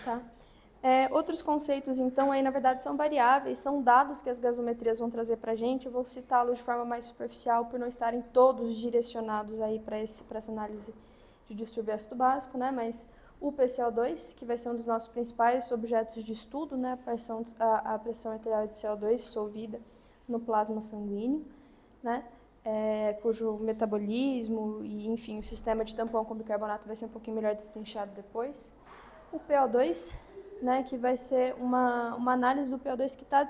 Tá? Outros conceitos, então, aí na verdade são variáveis, são dados que as gasometrias vão trazer para a gente. Eu vou citá-los de forma mais superficial por não estarem todos direcionados aí para essa análise de distúrbio ácido básico, né? Mas o PCO2, que vai ser um dos nossos principais objetos de estudo, né? A pressão arterial de CO2 dissolvida no plasma sanguíneo, né? Cujo metabolismo e, enfim, o sistema de tampão com bicarbonato vai ser um pouquinho melhor destrinchado depois. O PO2, né, que vai ser uma análise do PO2 que está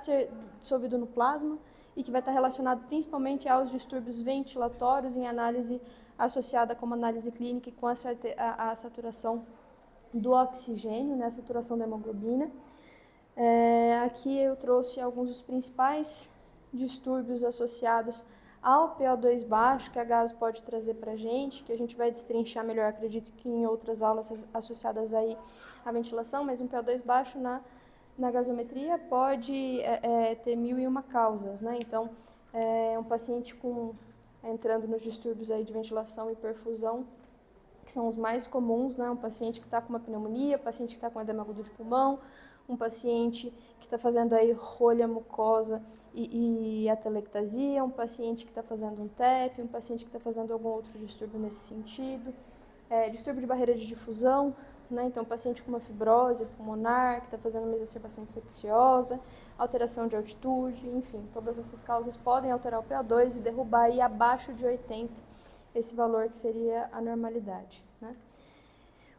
dissolvido no plasma e que vai estar relacionado principalmente aos distúrbios ventilatórios em análise associada com uma análise clínica e com a saturação do oxigênio, né, a saturação da hemoglobina. Aqui eu trouxe alguns dos principais distúrbios associados ao PO2 baixo, que a GAS pode trazer para a gente, que a gente vai destrinchar melhor, acredito que em outras aulas associadas aí à ventilação, mas um PO2 baixo na gasometria pode ter 1001 causas, né? Então, um paciente entrando nos distúrbios aí de ventilação e perfusão, que são os mais comuns, né? Um paciente que está com uma pneumonia, paciente que está com edema agudo de pulmão, um paciente que está fazendo aí rolha mucosa e atelectasia, um paciente que está fazendo um TEP, um paciente que está fazendo algum outro distúrbio nesse sentido, distúrbio de barreira de difusão, né? Então, paciente com uma fibrose pulmonar, que está fazendo uma exacerbação infecciosa, alteração de altitude, enfim, todas essas causas podem alterar o PO2 e derrubar aí abaixo de 80, esse valor que seria a normalidade, né?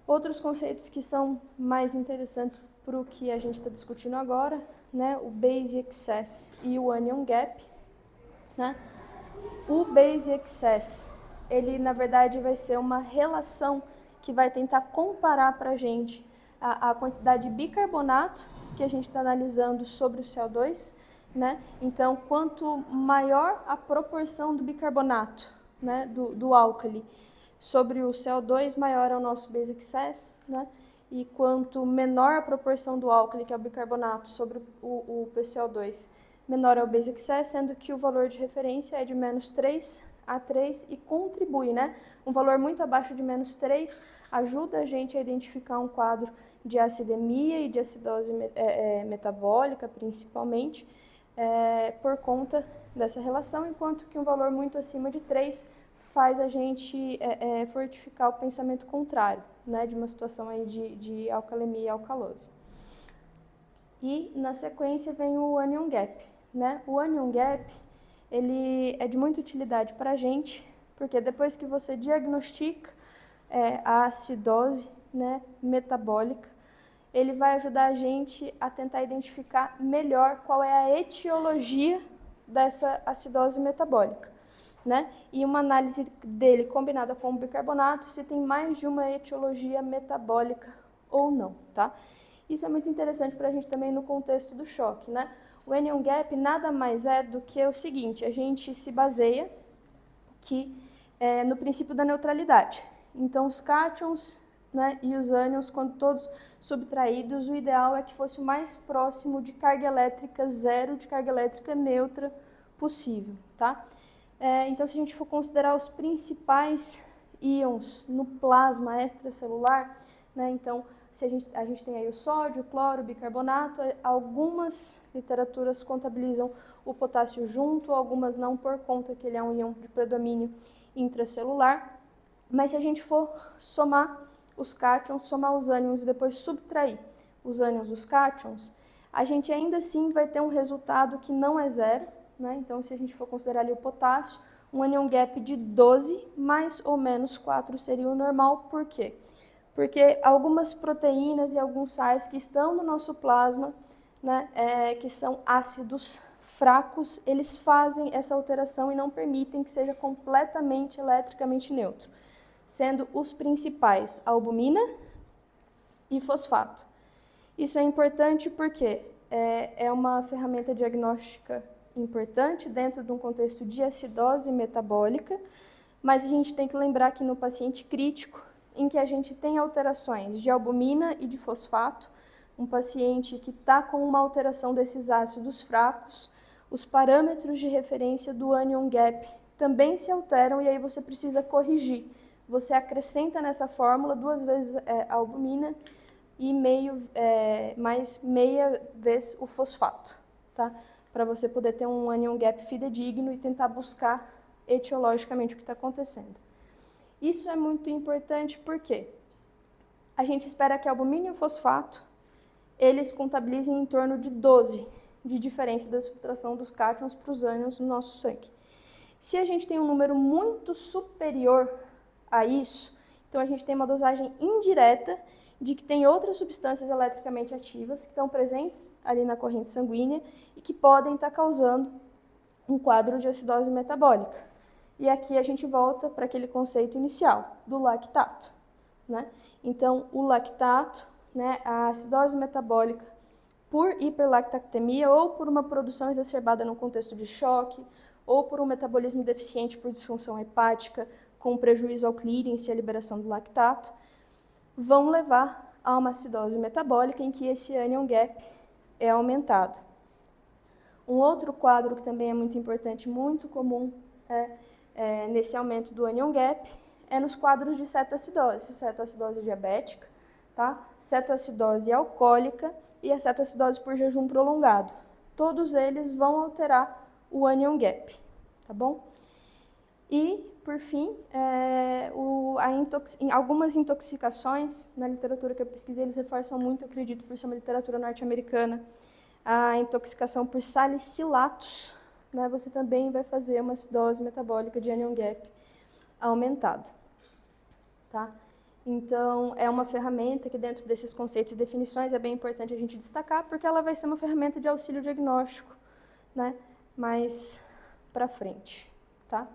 Outros conceitos que são mais interessantes para o que a gente está discutindo agora, né? O Base Excess e o Anion Gap, né? O Base Excess, ele na verdade vai ser uma relação que vai tentar comparar para a gente a quantidade de bicarbonato que a gente está analisando sobre o CO2, né? Então, quanto maior a proporção do bicarbonato, né, do álcali sobre o CO2, maior é o nosso Base Excess, né? E quanto menor a proporção do álcali, que é o bicarbonato, sobre o PCO2, menor é o Base Excess, sendo que o valor de referência é de menos 3 a 3 e contribui, né? Um valor muito abaixo de menos 3 ajuda a gente a identificar um quadro de acidemia e de acidose metabólica, principalmente, por conta dessa relação, enquanto que um valor muito acima de 3 faz a gente fortificar o pensamento contrário, né, de uma situação aí de alcalemia e alcalose. E, na sequência, vem o Anion Gap, né? O Anion Gap, ele é de muita utilidade para a gente, porque depois que você diagnostica a acidose, né, metabólica, ele vai ajudar a gente a tentar identificar melhor qual é a etiologia dessa acidose metabólica, né? E uma análise dele combinada com o bicarbonato, se tem mais de uma etiologia metabólica ou não, tá? Isso é muito interessante para a gente também no contexto do choque, né? O Anion Gap nada mais é do que o seguinte: a gente se baseia no princípio da neutralidade. Então, os cátions, né, e os ânions, quando todos subtraídos, o ideal é que fosse o mais próximo de carga elétrica zero, de carga elétrica neutra possível, tá? Então, se a gente for considerar os principais íons no plasma extracelular, né, então, se a gente tem aí o sódio, o cloro, o bicarbonato, algumas literaturas contabilizam o potássio junto, algumas não, por conta que ele é um íon de predomínio intracelular. Mas se a gente for somar os cátions, somar os ânions e depois subtrair os ânions dos cátions, a gente ainda assim vai ter um resultado que não é zero, né? Então, se a gente for considerar ali o potássio, um anion gap de 12, mais ou menos 4 seria o normal. Por quê? Porque algumas proteínas e alguns sais que estão no nosso plasma, né, que são ácidos fracos, eles fazem essa alteração e não permitem que seja completamente eletricamente neutro, sendo os principais albumina e fosfato. Isso é importante porque é uma ferramenta diagnóstica importante dentro de um contexto de acidose metabólica, mas a gente tem que lembrar que no paciente crítico, em que a gente tem alterações de albumina e de fosfato, um paciente que está com uma alteração desses ácidos fracos, os parâmetros de referência do anion gap também se alteram e aí você precisa corrigir. Você acrescenta nessa fórmula 2 vezes a albumina e mais meia vez o fosfato, tá? Para você poder ter um anion gap fidedigno e tentar buscar etiologicamente o que está acontecendo. Isso é muito importante porque a gente espera que albumínio e fosfato eles contabilizem em torno de 12 de diferença da subtração dos cátions para os ânions no nosso sangue. Se a gente tem um número muito superior a isso, então a gente tem uma dosagem indireta de que tem outras substâncias eletricamente ativas que estão presentes ali na corrente sanguínea e que podem estar causando um quadro de acidose metabólica. E aqui a gente volta para aquele conceito inicial do lactato, né? Então, o lactato, né, a acidose metabólica por hiperlactatemia ou por uma produção exacerbada no contexto de choque ou por um metabolismo deficiente por disfunção hepática com prejuízo ao clearance e à liberação do lactato, vão levar a uma acidose metabólica em que esse anion gap é aumentado. Um outro quadro que também é muito importante, muito comum nesse aumento do anion gap, é nos quadros de cetoacidose, cetoacidose diabética, tá? Cetoacidose alcoólica e a cetoacidose por jejum prolongado. Todos eles vão alterar o anion gap, tá bom? E, por fim, algumas intoxicações, na literatura que eu pesquisei, eles reforçam muito, acredito, por ser uma literatura norte-americana, a intoxicação por salicilatos, né? Você também vai fazer uma acidose metabólica de anion gap aumentado, tá? Então, é uma ferramenta que dentro desses conceitos e definições é bem importante a gente destacar, porque ela vai ser uma ferramenta de auxílio diagnóstico, né? Mais para frente, tá?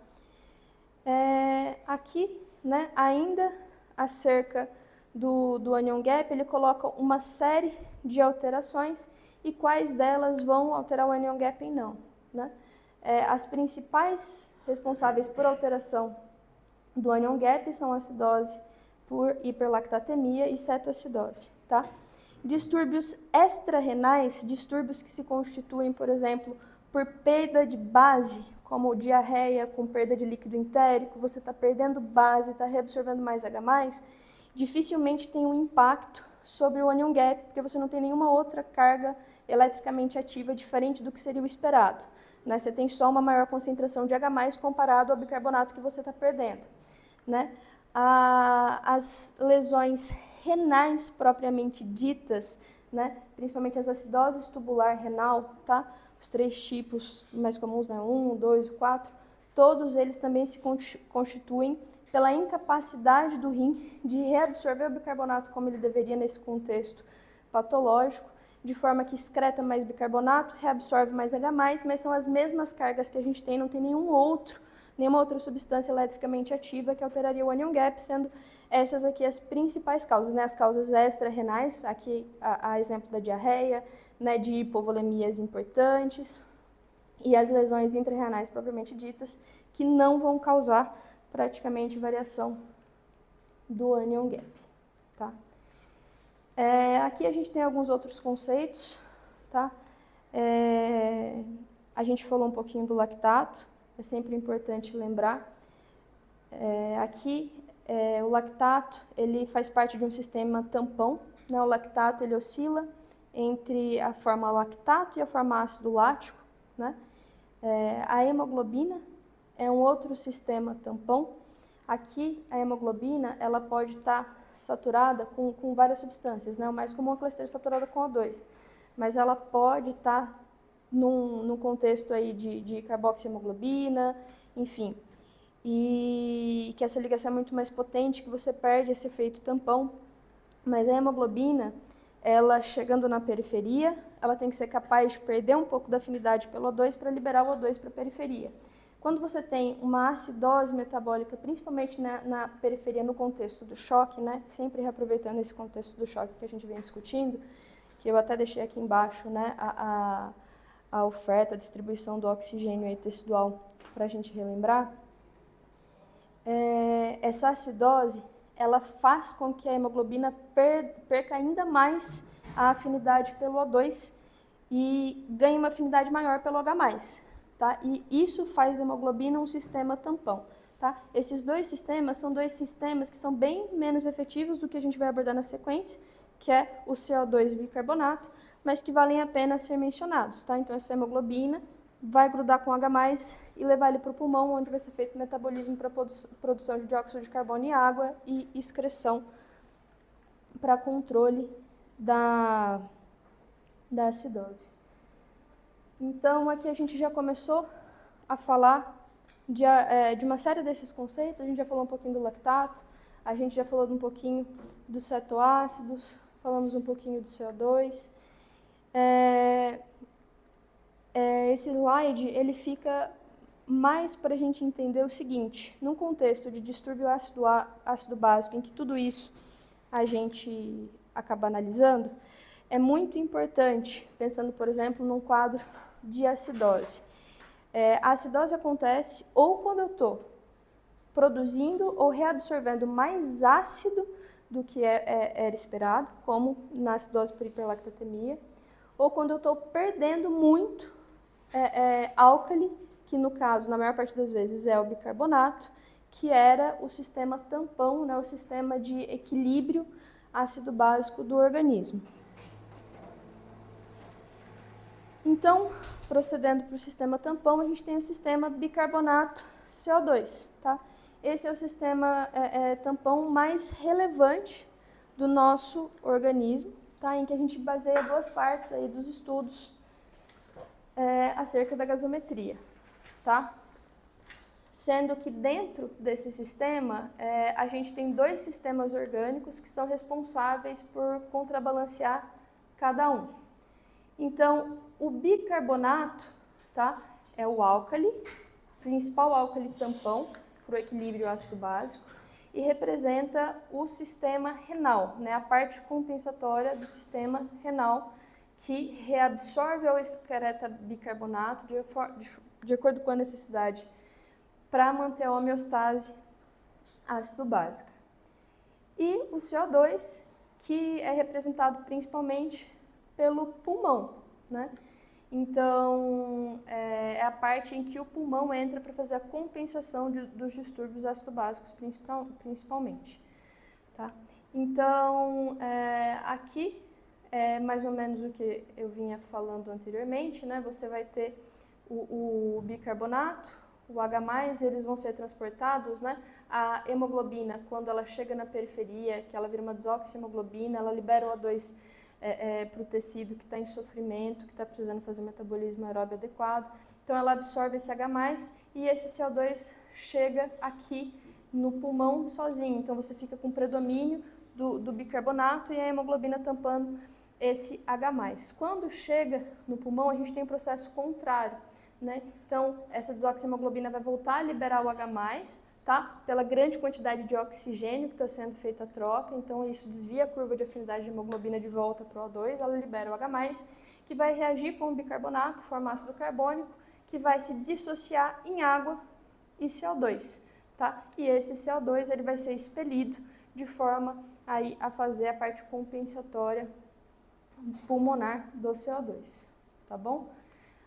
Aqui, né, ainda acerca do anion gap, ele coloca uma série de alterações e quais delas vão alterar o anion gap e não, né? As principais responsáveis por alteração do anion gap são a acidose por hiperlactatemia e cetoacidose, tá? Distúrbios extra-renais, distúrbios que se constituem, por exemplo, por perda de base, como diarreia com perda de líquido entérico, você está perdendo base, está reabsorvendo mais H+, dificilmente tem um impacto sobre o anion gap, porque você não tem nenhuma outra carga eletricamente ativa diferente do que seria o esperado, né? Você tem só uma maior concentração de H+, comparado ao bicarbonato que você está perdendo, né? As lesões renais propriamente ditas, né? Principalmente as acidoses tubular renal, tá? Os 3 tipos mais comuns, né? 1, 2, 4, todos eles também se constituem pela incapacidade do rim de reabsorver o bicarbonato como ele deveria nesse contexto patológico, de forma que excreta mais bicarbonato, reabsorve mais H+, mas são as mesmas cargas que a gente tem, não tem nenhuma outra substância eletricamente ativa que alteraria o anion gap, sendo essas aqui as principais causas, né? As causas extra-renais, aqui a exemplo da diarreia, né, de hipovolemias importantes, e as lesões intrarrenais propriamente ditas, que não vão causar praticamente variação do anion gap, tá? Aqui a gente tem alguns outros conceitos, tá? A gente falou um pouquinho do lactato, é sempre importante lembrar. O lactato, ele faz parte de um sistema tampão, né? O lactato, ele oscila entre a forma lactato e a forma ácido lático, né? A hemoglobina é um outro sistema tampão. Aqui, a hemoglobina, ela pode estar saturada com várias substâncias, né? O mais comum é que ela esteja saturada com O2, mas ela pode estar num contexto aí de carboxihemoglobina, enfim, e que essa ligação é muito mais potente, que você perde esse efeito tampão, mas a hemoglobina, ela chegando na periferia, ela tem que ser capaz de perder um pouco da afinidade pelo O2 para liberar o O2 para a periferia. Quando você tem uma acidose metabólica, principalmente na periferia, no contexto do choque, né? Sempre reaproveitando esse contexto do choque que a gente vem discutindo, que eu até deixei aqui embaixo, né? A oferta, a distribuição do oxigênio aí tecidual para a gente relembrar. Essa acidose, ela faz com que a hemoglobina perca ainda mais a afinidade pelo O2 e ganhe uma afinidade maior pelo H+. Tá? E isso faz da hemoglobina um sistema tampão. Tá? Esses dois sistemas são dois sistemas que são bem menos efetivos do que a gente vai abordar na sequência, que é o CO2 bicarbonato, mas que valem a pena ser mencionados, tá? Então, essa hemoglobina vai grudar com H+, e levar ele para o pulmão, onde vai ser feito o metabolismo para produção de dióxido de carbono e água e excreção para controle da acidose. Então, aqui a gente já começou a falar de uma série desses conceitos. A gente já falou um pouquinho do lactato, a gente já falou um pouquinho dos cetoácidos, falamos um pouquinho do CO2. Esse slide ele fica mais para a gente entender o seguinte: num contexto de distúrbio ácido básico, em que tudo isso a gente acaba analisando, é muito importante, pensando, por exemplo, num quadro de acidose. A acidose acontece ou quando eu estou produzindo ou reabsorvendo mais ácido do que era esperado, como na acidose por hiperlactatemia, ou quando eu estou perdendo muito álcali, que no caso, na maior parte das vezes, é o bicarbonato, que era o sistema tampão, né, o sistema de equilíbrio ácido-básico do organismo. Então, procedendo para o sistema tampão, a gente tem o sistema bicarbonato CO2, tá? Esse é o sistema tampão mais relevante do nosso organismo, tá? Em que a gente baseia boas partes aí dos estudos acerca da gasometria, tá? Sendo que dentro desse sistema, a gente tem dois sistemas orgânicos que são responsáveis por contrabalancear cada um. Então, o bicarbonato, tá, é o álcali, principal álcali tampão para o equilíbrio ácido-básico, e representa o sistema renal, né, a parte compensatória do sistema renal, que reabsorve ou excreta bicarbonato de acordo com a necessidade para manter a homeostase ácido-básica. E o CO2, que é representado principalmente pelo pulmão, né? Então, é a parte em que o pulmão entra para fazer a compensação dos distúrbios ácido-básicos, principalmente. Tá? Então, aqui é mais ou menos o que eu vinha falando anteriormente, né? Você vai ter o bicarbonato, o H+, eles vão ser transportados, né? A hemoglobina, quando ela chega na periferia, que ela vira uma desoxihemoglobina, ela libera o O2 para o tecido que está em sofrimento, que está precisando fazer metabolismo aeróbio adequado. Então, ela absorve esse H+, e esse CO2 chega aqui no pulmão sozinho. Então, você fica com predomínio do bicarbonato e a hemoglobina tampando esse H+. Quando chega no pulmão, a gente tem um processo contrário, né? Então, essa desoxihemoglobina vai voltar a liberar o H+, tá? Pela grande quantidade de oxigênio que está sendo feita a troca, então isso desvia a curva de afinidade de hemoglobina de volta para o O2, ela libera o H+, que vai reagir com o bicarbonato, formar ácido carbônico, que vai se dissociar em água e CO2, tá? E esse CO2 ele vai ser expelido de forma aí a fazer a parte compensatória pulmonar do CO2, tá bom?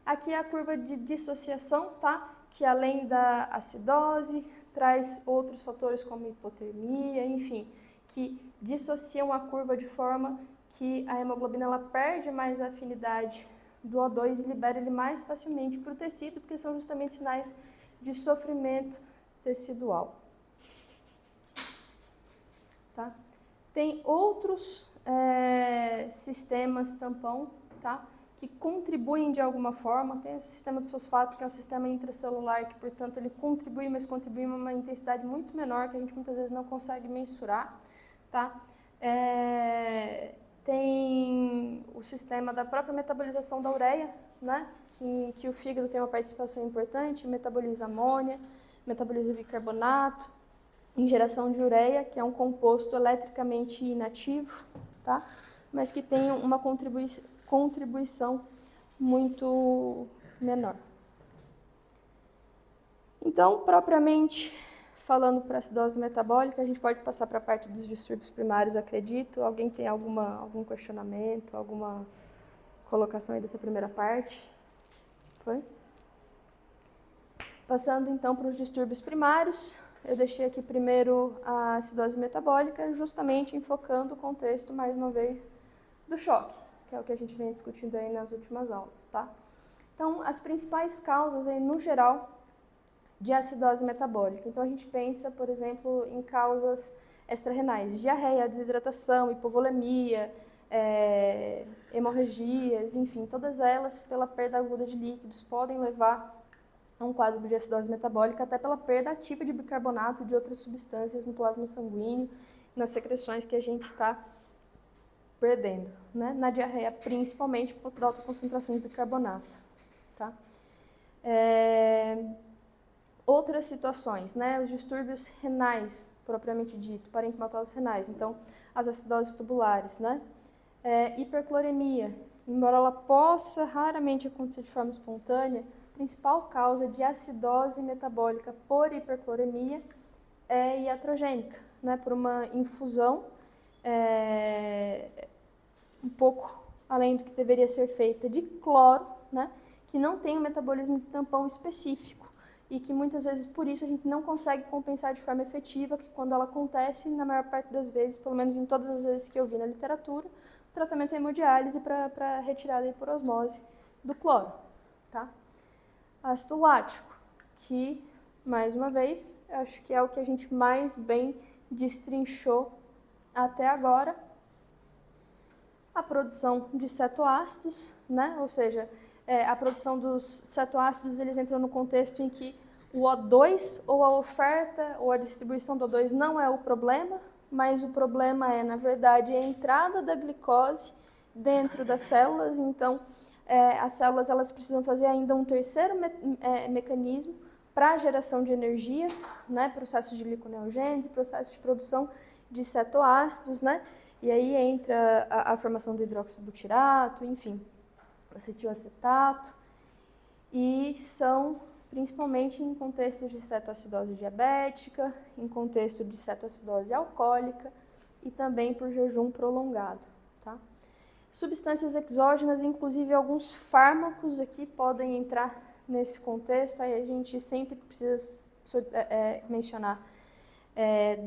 Aqui é a curva de dissociação, tá? Que além da acidose, traz outros fatores como hipotermia, enfim, que dissociam a curva de forma que a hemoglobina ela perde mais a afinidade do O2 e libera ele mais facilmente para o tecido, porque são justamente sinais de sofrimento tecidual. Tá? Tem outros sistemas tampão, tá? Que contribuem de alguma forma. Tem o sistema dos fosfatos, que é um sistema intracelular, que, portanto, ele contribui, mas contribui em uma intensidade muito menor, que a gente muitas vezes não consegue mensurar. Tá? Tem o sistema da própria metabolização da ureia, né? Que o fígado tem uma participação importante, metaboliza amônia, metaboliza bicarbonato, em geração de ureia, que é um composto eletricamente inativo, tá? Mas que tem uma contribuição muito menor. Então, propriamente falando para acidose metabólica, a gente pode passar para a parte dos distúrbios primários, acredito. Alguém tem algum questionamento, alguma colocação aí dessa primeira parte? Foi? Passando então para os distúrbios primários, eu deixei aqui primeiro a acidose metabólica, justamente enfocando o contexto, mais uma vez, do choque, que é o que a gente vem discutindo aí nas últimas aulas, tá? Então, as principais causas aí, no geral, de acidose metabólica. Então, a gente pensa, por exemplo, em causas extrarrenais, diarreia, desidratação, hipovolemia, hemorragias, enfim, todas elas, pela perda aguda de líquidos, podem levar a um quadro de acidose metabólica, até pela perda ativa de bicarbonato e de outras substâncias no plasma sanguíneo, nas secreções que a gente está perdendo, né? Na diarreia, principalmente por conta da alta concentração de bicarbonato, tá? Outras situações, né? Os distúrbios renais, propriamente dito, parenquimatosos renais, então as acidoses tubulares, né? Hipercloremia, embora ela possa raramente acontecer de forma espontânea, a principal causa de acidose metabólica por hipercloremia é iatrogênica, né? Por uma infusão um pouco além do que deveria ser feita de cloro, né? Que não tem um metabolismo de tampão específico e que muitas vezes por isso a gente não consegue compensar de forma efetiva, que quando ela acontece, na maior parte das vezes, pelo menos em todas as vezes que eu vi na literatura, o tratamento é hemodiálise para retirada por osmose do cloro, tá? Ácido lático, que, mais uma vez, eu acho que é o que a gente mais bem destrinchou até agora, a produção de cetoácidos, né? Ou seja, a produção dos cetoácidos, eles entram no contexto em que o O2 ou a oferta ou a distribuição do O2 não é o problema, mas o problema é, na verdade, a entrada da glicose dentro das células. Então, as células elas precisam fazer ainda um terceiro mecanismo para a geração de energia, né? Processo de gliconeogênese, processo de produção de cetoácidos, né? E aí entra a formação do hidroxibutirato, enfim, acetilacetato, e são principalmente em contextos de cetoacidose diabética, em contexto de cetoacidose alcoólica e também por jejum prolongado, tá? Substâncias exógenas, inclusive alguns fármacos aqui podem entrar nesse contexto, aí a gente sempre precisa mencionar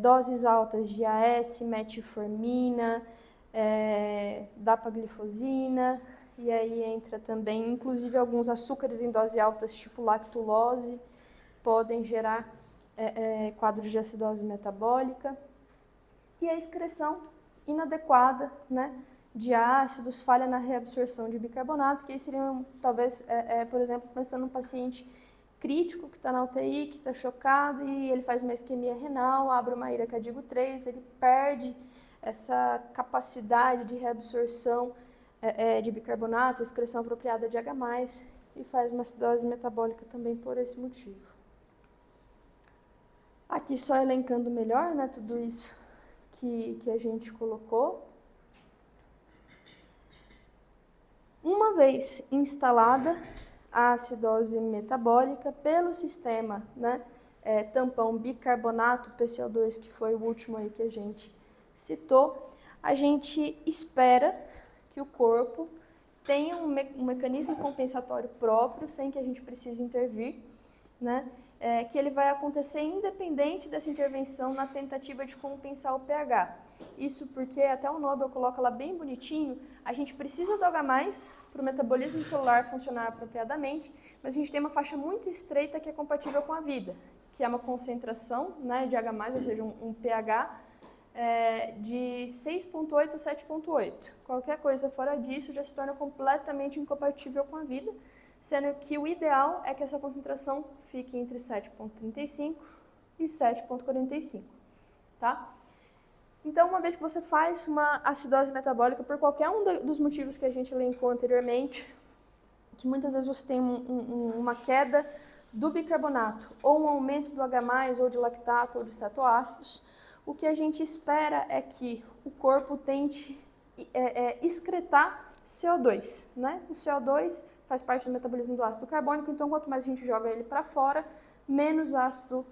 doses altas de AS, metformina, dapaglifosina, e aí entra também, inclusive, alguns açúcares em dose altas, tipo lactulose, podem gerar quadros de acidose metabólica. E a excreção inadequada, né, de ácidos, falha na reabsorção de bicarbonato, que aí seriam, talvez, por exemplo, pensando num paciente crítico que está na UTI, que está chocado e ele faz uma isquemia renal, abre uma ira cardíaco 3, ele perde essa capacidade de reabsorção de bicarbonato, excreção apropriada de H+, e faz uma acidose metabólica também por esse motivo. Aqui só elencando melhor, né, tudo isso que a gente colocou. Uma vez instalada a acidose metabólica pelo sistema, né, tampão bicarbonato PCO2, que foi o último aí que a gente citou, a gente espera que o corpo tenha um mecanismo compensatório próprio, sem que a gente precise intervir, né, que ele vai acontecer independente dessa intervenção na tentativa de compensar o pH. Isso porque até o Nobel coloca lá bem bonitinho, a gente precisa do H+, para o metabolismo celular funcionar apropriadamente, mas a gente tem uma faixa muito estreita que é compatível com a vida, que é uma concentração, né, de H+, ou seja, um pH de 6,8 a 7,8. Qualquer coisa fora disso já se torna completamente incompatível com a vida, sendo que o ideal é que essa concentração fique entre 7,35 e 7,45, tá? Então, uma vez que você faz uma acidose metabólica por qualquer um dos motivos que a gente elencou anteriormente, que muitas vezes você tem uma queda do bicarbonato, ou um aumento do H+, ou de lactato, ou de cetoácidos, o que a gente espera é que o corpo tente excretar CO2, né? O CO2 faz parte do metabolismo do ácido carbônico, então quanto mais a gente joga ele para fora, menos ácido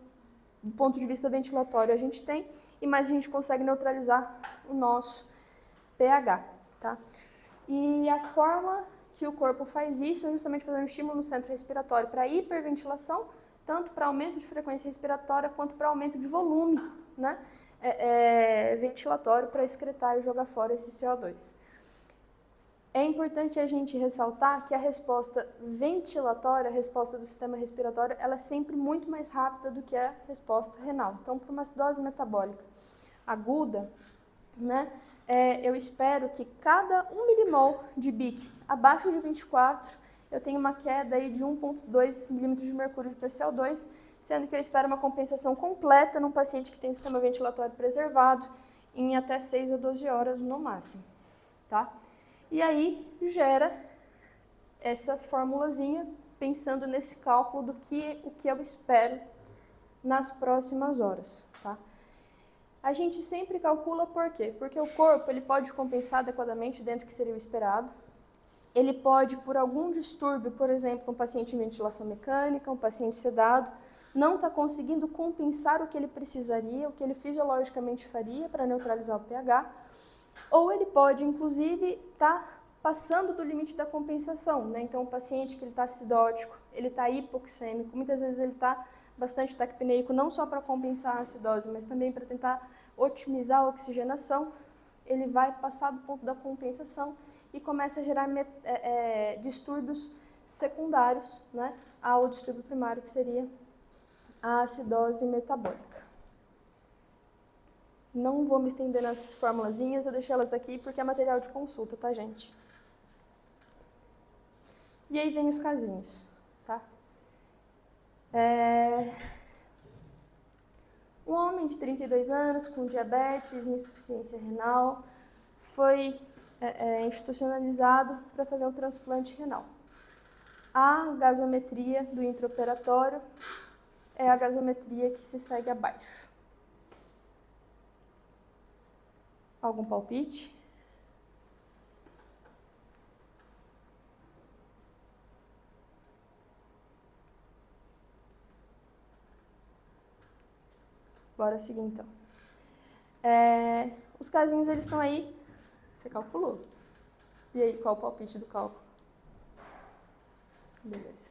do ponto de vista ventilatório a gente tem e mais a gente consegue neutralizar o nosso pH, tá? E a forma que o corpo faz isso é justamente fazendo um estímulo no centro respiratório para hiperventilação, tanto para aumento de frequência respiratória quanto para aumento de volume, né, ventilatório para excretar e jogar fora esse CO2. É importante a gente ressaltar que a resposta ventilatória, a resposta do sistema respiratório, ela é sempre muito mais rápida do que a resposta renal. Então, para uma acidose metabólica aguda, né, eu espero que cada 1 milimol de BIC abaixo de 24, eu tenho uma queda aí de 1,2 milímetros de mercúrio de PCO2, sendo que eu espero uma compensação completa num paciente que tem o sistema ventilatório preservado em até 6 a 12 horas no máximo, tá? E aí gera essa formulazinha pensando nesse cálculo do que o que eu espero nas próximas horas, tá? A gente sempre calcula por quê? Porque o corpo ele pode compensar adequadamente dentro do que seria o esperado. Ele pode, por algum distúrbio, por exemplo, um paciente em ventilação mecânica, um paciente sedado, não está conseguindo compensar o que ele precisaria, o que ele fisiologicamente faria para neutralizar o pH, ou ele pode, inclusive, estar passando do limite da compensação, né? Então, o paciente que ele está acidótico, ele está hipoxêmico, muitas vezes ele está bastante taquipneico, não só para compensar a acidose, mas também para tentar otimizar a oxigenação, ele vai passar do ponto da compensação e começa a gerar distúrbios secundários, né, ao distúrbio primário, que seria a acidose metabólica. Não vou me estender nas formulazinhas, eu deixei elas aqui porque é material de consulta, tá, gente? E aí vem os casinhos, tá? Um homem de 32 anos com diabetes, insuficiência renal, foi institucionalizado para fazer um transplante renal. A gasometria do intraoperatório é a gasometria que se segue abaixo. Algum palpite? Bora seguir então. Os casinhos eles estão aí. Você calculou. E aí, qual o palpite do cálculo? Beleza.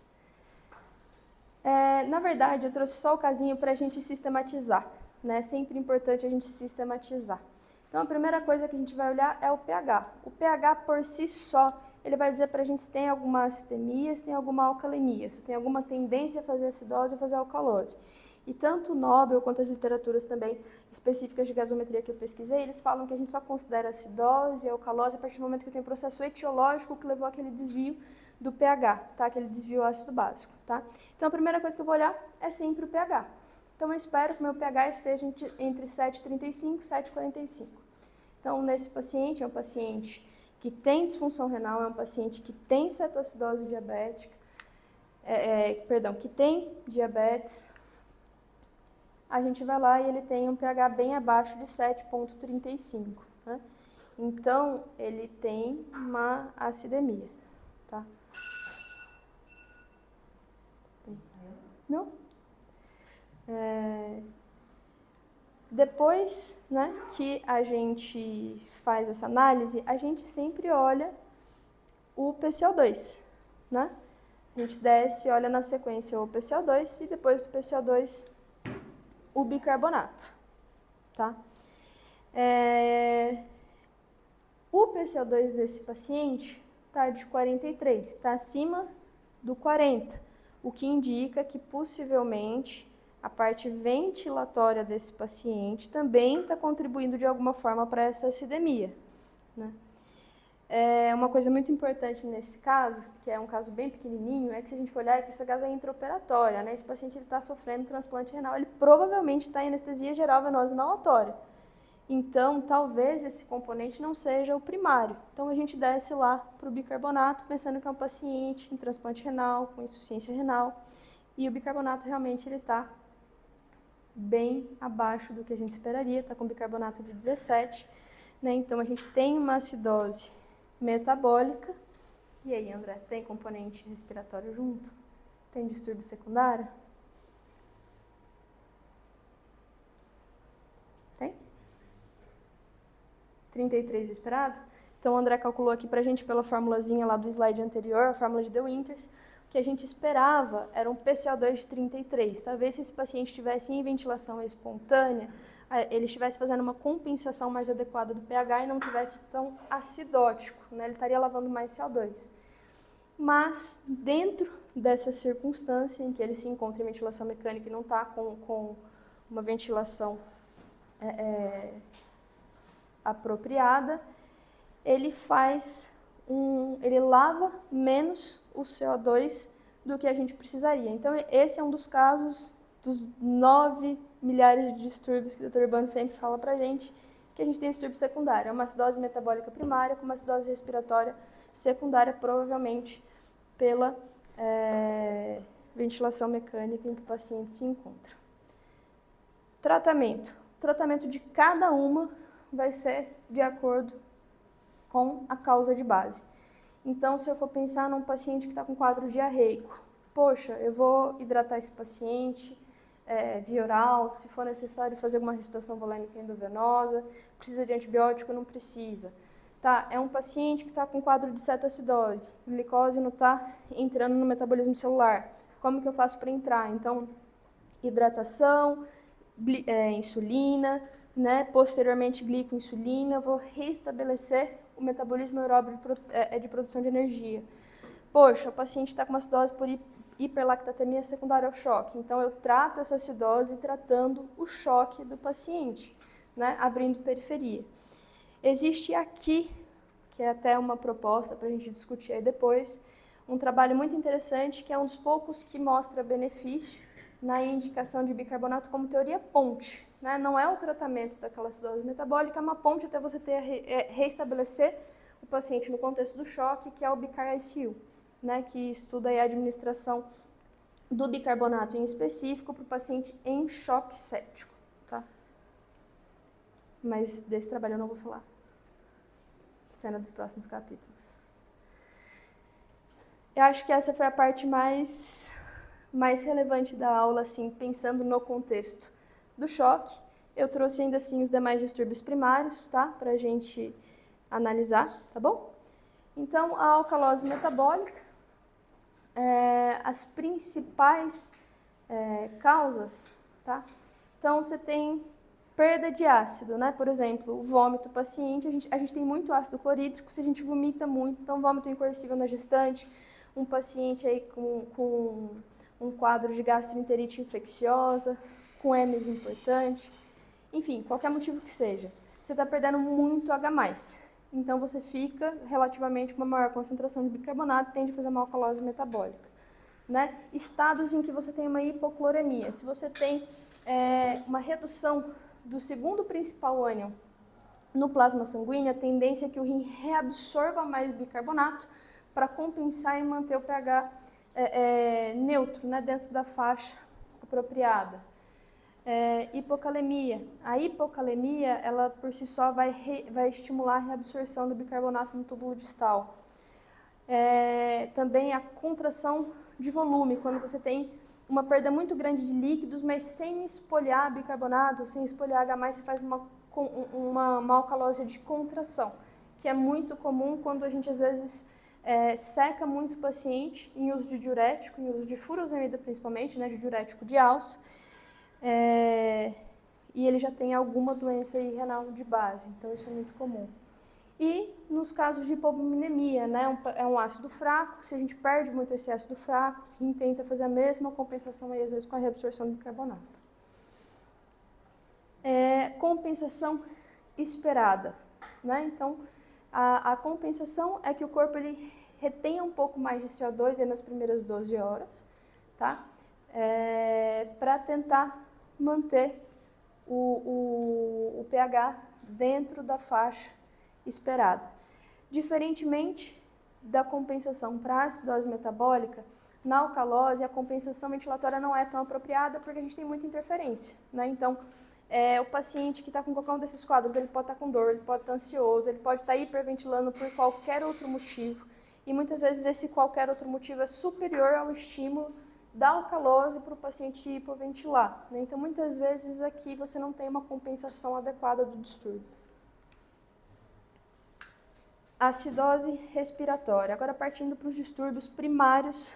Na verdade, eu trouxe só o casinho para a gente sistematizar, né? É sempre importante a gente sistematizar. Então, a primeira coisa que a gente vai olhar é o pH. O pH por si só, ele vai dizer para a gente se tem alguma acidemia, se tem alguma alcalemia, se tem alguma tendência a fazer acidose ou fazer alcalose. E tanto o Nobel quanto as literaturas também específicas de gasometria que eu pesquisei, eles falam que a gente só considera acidose e alcalose a partir do momento que tem um processo etiológico que levou àquele desvio do pH, tá? Aquele desvio ácido básico, tá? Então, a primeira coisa que eu vou olhar é sempre o pH. Então, eu espero que o meu pH esteja entre 7,35 e 7,45. Então, nesse paciente, é um paciente que tem disfunção renal, é um paciente que tem cetoacidose diabética, que tem diabetes, a gente vai lá e ele tem um pH bem abaixo de 7,35, né? Então, ele tem uma acidemia, tá? Não? Depois, né, que a gente faz essa análise, a gente sempre olha o PCO2, né? A gente desce e olha na sequência o PCO2 e depois do PCO2 o bicarbonato, tá? O PCO2 desse paciente tá de 43, está acima do 40, o que indica que possivelmente a parte ventilatória desse paciente também está contribuindo de alguma forma para essa acidemia, né? Uma coisa muito importante nesse caso, que é um caso bem pequenininho, é que se a gente for olhar, é que esse caso é intraoperatório, né? Esse paciente está sofrendo transplante renal, ele provavelmente está em anestesia geral venosa inalatória. Então, talvez esse componente não seja o primário. Então, a gente desce lá para o bicarbonato, pensando que é um paciente em transplante renal, com insuficiência renal, e o bicarbonato realmente ele está bem abaixo do que a gente esperaria, está com bicarbonato de 17, né? Então, a gente tem uma acidose metabólica. E aí, André, tem componente respiratório junto? Tem distúrbio secundário? Tem? 33 de esperado? Então, o André calculou aqui pra gente pela formulazinha lá do slide anterior, a fórmula de De Winters, que a gente esperava era um PCO2 de 33. Talvez se esse paciente estivesse em ventilação espontânea, ele estivesse fazendo uma compensação mais adequada do pH e não estivesse tão acidótico, né? Ele estaria lavando mais CO2. Mas, dentro dessa circunstância em que ele se encontra em ventilação mecânica e não está com uma ventilação apropriada, ele lava menos o CO2 do que a gente precisaria. Então, esse é um dos casos dos 9 milhares de distúrbios que o Dr. Urbano sempre fala pra gente, que a gente tem distúrbio secundário. É uma acidose metabólica primária com uma acidose respiratória secundária, provavelmente pela ventilação mecânica em que o paciente se encontra. Tratamento. O tratamento de cada uma vai ser de acordo com a causa de base. Então, se eu for pensar num paciente que está com quadro diarreico, poxa, eu vou hidratar esse paciente via oral, se for necessário fazer alguma ressuscitação volêmica endovenosa, precisa de antibiótico, não precisa. Tá, é um paciente que está com quadro de cetoacidose, glicose não está entrando no metabolismo celular. Como que eu faço para entrar? Então, hidratação, insulina, né? Posteriormente glicoinsulina, vou restabelecer o metabolismo aeróbio de produção de energia. Poxa, o paciente está com uma acidose por hiperlactatemia secundária ao choque, então eu trato essa acidose tratando o choque do paciente, né? Abrindo periferia. Existe aqui, que é até uma proposta para a gente discutir aí depois, um trabalho muito interessante, que é um dos poucos que mostra benefício na indicação de bicarbonato como teoria ponte. Né? Não é o tratamento daquela acidose metabólica, é uma ponte até você reestabelecer o paciente no contexto do choque, que é o Bicar ICU, né? Que estuda a administração do bicarbonato em específico para o paciente em choque séptico. Tá? Mas desse trabalho eu não vou falar. Cena dos próximos capítulos. Eu acho que essa foi a parte mais relevante da aula, assim, pensando no contexto do choque. Eu trouxe ainda assim os demais distúrbios primários, tá? Pra gente analisar, tá bom? Então, a alcalose metabólica, as principais causas, tá? Então, você tem perda de ácido, né? Por exemplo, o vômito do paciente, a gente tem muito ácido clorídrico, se a gente vomita muito, então vômito incoercível na gestante, um paciente aí com um quadro de gastroenterite infecciosa, com M's importante, enfim, qualquer motivo que seja, você está perdendo muito H+. Então, você fica relativamente com uma maior concentração de bicarbonato e tende a fazer uma alcalose metabólica. Né? Estados em que você tem uma hipocloremia, se você tem uma redução do segundo principal ânion no plasma sanguíneo, a tendência é que o rim reabsorva mais bicarbonato para compensar e manter o pH neutro, né, dentro da faixa apropriada. Hipocalemia. A hipocalemia, ela por si só vai estimular a reabsorção do bicarbonato no túbulo distal. Também a contração de volume, quando você tem uma perda muito grande de líquidos, mas sem espolhar bicarbonato, sem espolhar H+, você faz uma alcalose de contração, que é muito comum quando a gente às vezes seca muito o paciente em uso de diurético, em uso de furosemida principalmente, né, de diurético de alça, e ele já tem alguma doença renal de base, então isso é muito comum. E nos casos de hipominemia, né, é um ácido fraco, se a gente perde muito esse ácido fraco, a gente tenta fazer a mesma compensação aí, às vezes com a reabsorção do bicarbonato. Compensação esperada, né? Então, a compensação é que o corpo ele retenha um pouco mais de CO2 aí nas primeiras 12 horas, tá? Para tentar manter o pH dentro da faixa esperada. Diferentemente da compensação para acidose metabólica, na alcalose a compensação ventilatória não é tão apropriada porque a gente tem muita interferência, né? Então, o paciente que está com qualquer um desses quadros, ele pode estar com dor, ele pode estar ansioso, ele pode estar hiperventilando por qualquer outro motivo, e muitas vezes esse qualquer outro motivo é superior ao estímulo da alcalose para o paciente hipoventilar, né? Então, muitas vezes aqui você não tem uma compensação adequada do distúrbio. Acidose respiratória. Agora partindo para os distúrbios primários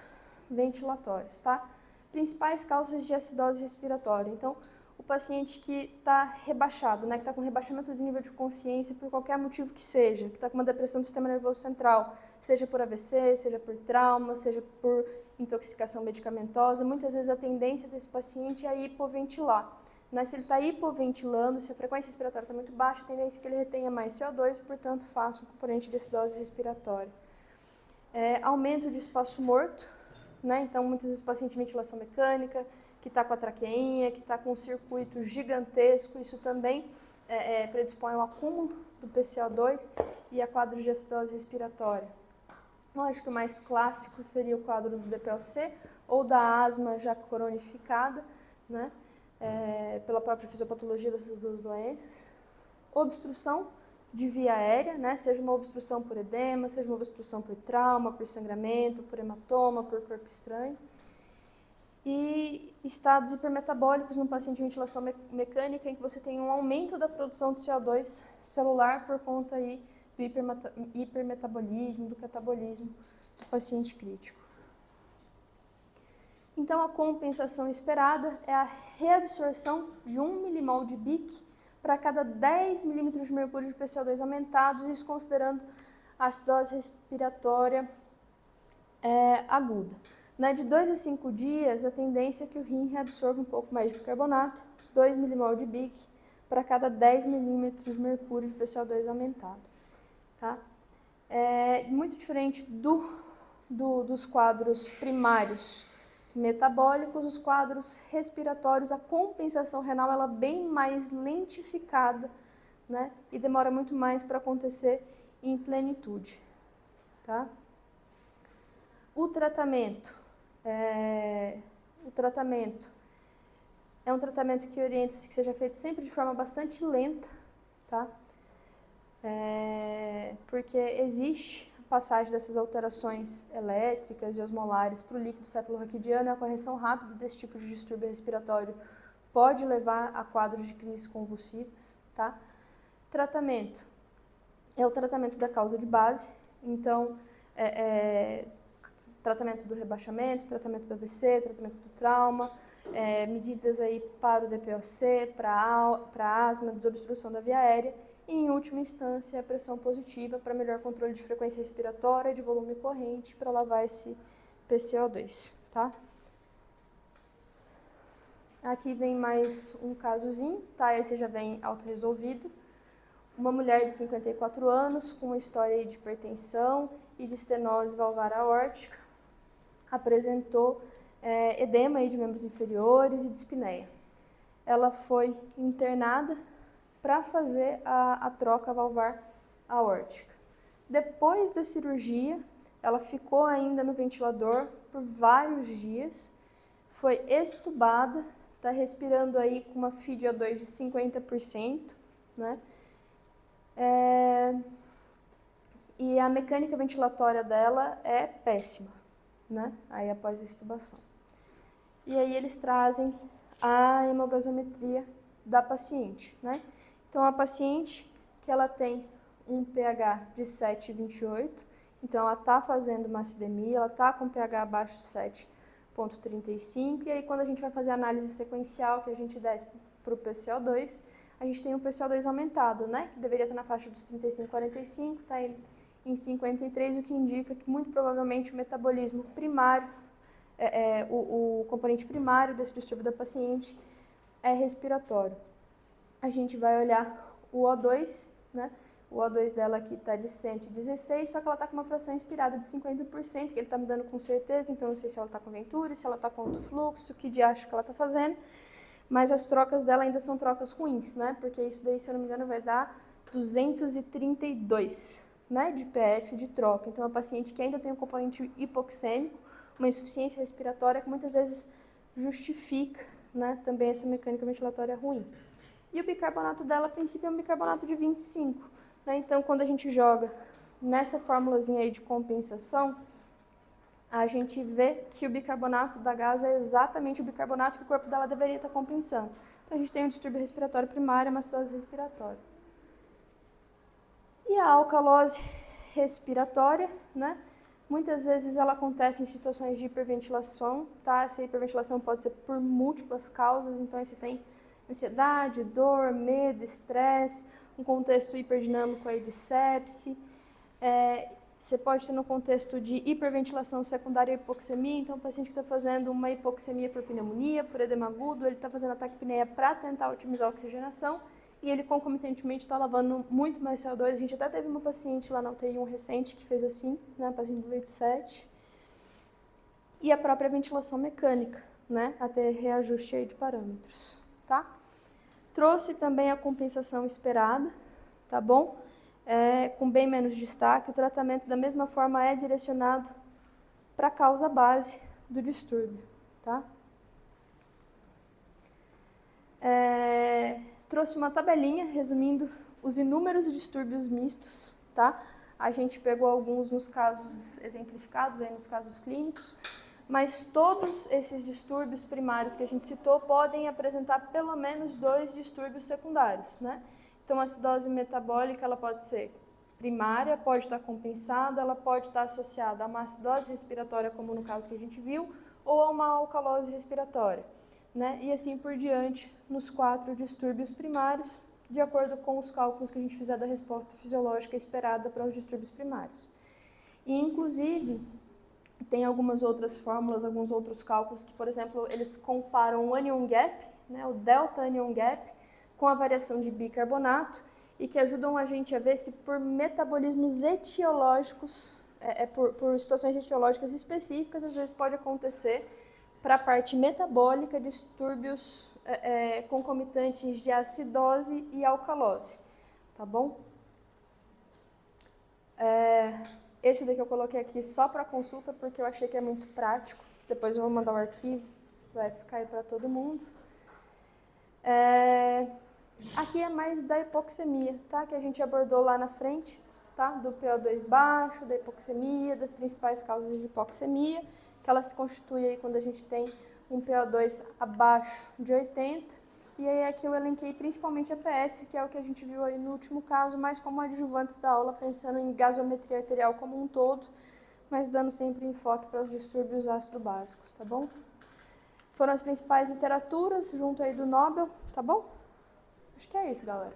ventilatórios, tá? Principais causas de acidose respiratória. Então, o paciente que está rebaixado, né, que está com rebaixamento do nível de consciência por qualquer motivo que seja, que está com uma depressão do sistema nervoso central, seja por AVC, seja por trauma, seja por intoxicação medicamentosa, muitas vezes a tendência desse paciente é hipoventilar. Né? Se ele está hipoventilando, se a frequência respiratória está muito baixa, a tendência é que ele retenha mais CO2, portanto, faça um componente de acidose respiratória. Aumento de espaço morto, né? Então, muitas vezes o paciente de ventilação mecânica, que está com a traqueinha, que está com um circuito gigantesco, isso também predispõe ao acúmulo do PCO2 e a quadro de acidose respiratória. Lógico que o mais clássico seria o quadro do DPLC ou da asma já cronificada, né? Pela própria fisiopatologia dessas duas doenças. Obstrução de via aérea, né? Seja uma obstrução por edema, seja uma obstrução por trauma, por sangramento, por hematoma, por corpo estranho. E estados hipermetabólicos no paciente de ventilação mecânica, em que você tem um aumento da produção de CO2 celular por conta aí do hipermetabolismo, do catabolismo do paciente crítico. Então, a compensação esperada é a reabsorção de 1 milimol de BIC para cada 10 milímetros de mercúrio de PCO2 aumentados, isso considerando a acidose respiratória aguda. Né, de 2 a 5 dias, a tendência é que o rim reabsorva um pouco mais de bicarbonato, 2 milimol de BIC para cada 10 milímetros de mercúrio de PCO2 aumentado. Tá? Muito diferente dos quadros primários metabólicos, os quadros respiratórios, a compensação renal ela é bem mais lentificada, né, e demora muito mais para acontecer em plenitude. Tá? O tratamento é um tratamento que orienta-se que seja feito sempre de forma bastante lenta, tá? Porque existe a passagem dessas alterações elétricas e osmolares para o líquido cefalorraquidiano e a correção rápida desse tipo de distúrbio respiratório pode levar a quadros de crises convulsivas, tá? Tratamento é o tratamento da causa de base, então tratamento do rebaixamento, tratamento do AVC, tratamento do trauma, medidas aí para o DPOC, para asma, desobstrução da via aérea e, em última instância, a pressão positiva para melhor controle de frequência respiratória, de volume corrente, para lavar esse PCO2, tá? Aqui vem mais um casozinho, tá? Esse já vem autorresolvido. Uma mulher de 54 anos com uma história de hipertensão e de estenose valvar aórtica, apresentou edema aí de membros inferiores e dispneia. Ela foi internada para fazer a troca valvar aórtica. Depois da cirurgia, ela ficou ainda no ventilador por vários dias, foi extubada, está respirando aí com uma FiO2 de 50%, né? E a mecânica ventilatória dela é péssima, né? Aí após a extubação. E aí eles trazem a hemogasometria da paciente, né? Então a paciente que ela tem um pH de 7,28, então ela está fazendo uma acidemia, ela está com pH abaixo de 7,35, e aí quando a gente vai fazer a análise sequencial, que a gente desce para o PCO2, a gente tem um PCO2 aumentado, né? Que deveria estar na faixa dos 35, 45, está em 53, o que indica que muito provavelmente o metabolismo primário, o componente primário desse distúrbio da paciente é respiratório. A gente vai olhar o O2, né? O O2 dela aqui está de 116, só que ela está com uma fração inspirada de 50%, que ele está me dando com certeza, então não sei se ela está com Venturi, se ela está com alto fluxo, que de acho que ela está fazendo, mas as trocas dela ainda são trocas ruins, né? Porque isso daí, se eu não me engano, vai dar 232, né? De PF de troca. Então, é uma paciente que ainda tem um componente hipoxêmico, uma insuficiência respiratória que muitas vezes justifica, né, também essa mecânica ventilatória ruim. E o bicarbonato dela, a princípio, é um bicarbonato de 25. Né? Então, quando a gente joga nessa formulazinha aí de compensação, a gente vê que o bicarbonato da gaso é exatamente o bicarbonato que o corpo dela deveria estar compensando. Então, a gente tem um distúrbio respiratório primário, uma acidose respiratória. E a alcalose respiratória, né? Muitas vezes ela acontece em situações de hiperventilação, tá? Essa hiperventilação pode ser por múltiplas causas, então aí você tem ansiedade, dor, medo, estresse, um contexto hiperdinâmico aí de sepse. Você pode ter no contexto de hiperventilação secundária à hipoxemia, então o paciente que está fazendo uma hipoxemia por pneumonia, por edema agudo, ele está fazendo ataque de apneia para tentar otimizar a oxigenação e ele concomitantemente está lavando muito mais CO2. A gente até teve uma paciente lá na UTI, recente, que fez assim, né, paciente do leito 7. E a própria ventilação mecânica, né, até reajuste aí de parâmetros, tá? Trouxe também a compensação esperada, tá bom? Com bem menos destaque, o tratamento da mesma forma é direcionado para a causa base do distúrbio, tá? Trouxe uma tabelinha resumindo os inúmeros distúrbios mistos, tá? A gente pegou alguns nos casos exemplificados, aí nos casos clínicos, mas todos esses distúrbios primários que a gente citou podem apresentar pelo menos 2 distúrbios secundários, né? Então, a acidose metabólica, ela pode ser primária, pode estar compensada, ela pode estar associada a uma acidose respiratória, como no caso que a gente viu, ou a uma alcalose respiratória, né? E assim por diante, nos 4 distúrbios primários, de acordo com os cálculos que a gente fizer da resposta fisiológica esperada para os distúrbios primários. E, inclusive, tem algumas outras fórmulas, alguns outros cálculos que, por exemplo, eles comparam o anion gap, né, o delta anion gap, com a variação de bicarbonato e que ajudam a gente a ver se por metabolismos etiológicos, por situações etiológicas específicas, às vezes pode acontecer para a parte metabólica distúrbios concomitantes de acidose e alcalose, tá bom? Esse daqui eu coloquei aqui só para consulta porque eu achei que é muito prático. Depois eu vou mandar o arquivo, vai ficar aí para todo mundo. Aqui é mais da hipoxemia, tá? Que a gente abordou lá na frente, tá? Do PO2 baixo, da hipoxemia, das principais causas de hipoxemia, que ela se constitui aí quando a gente tem um PO2 abaixo de 80. E aí aqui eu elenquei principalmente a PF, que é o que a gente viu aí no último caso, mais como adjuvantes da aula, pensando em gasometria arterial como um todo, mas dando sempre enfoque para os distúrbios ácido-básicos, tá bom? Foram as principais literaturas, junto aí do Nobel, tá bom? Acho que é isso, galera.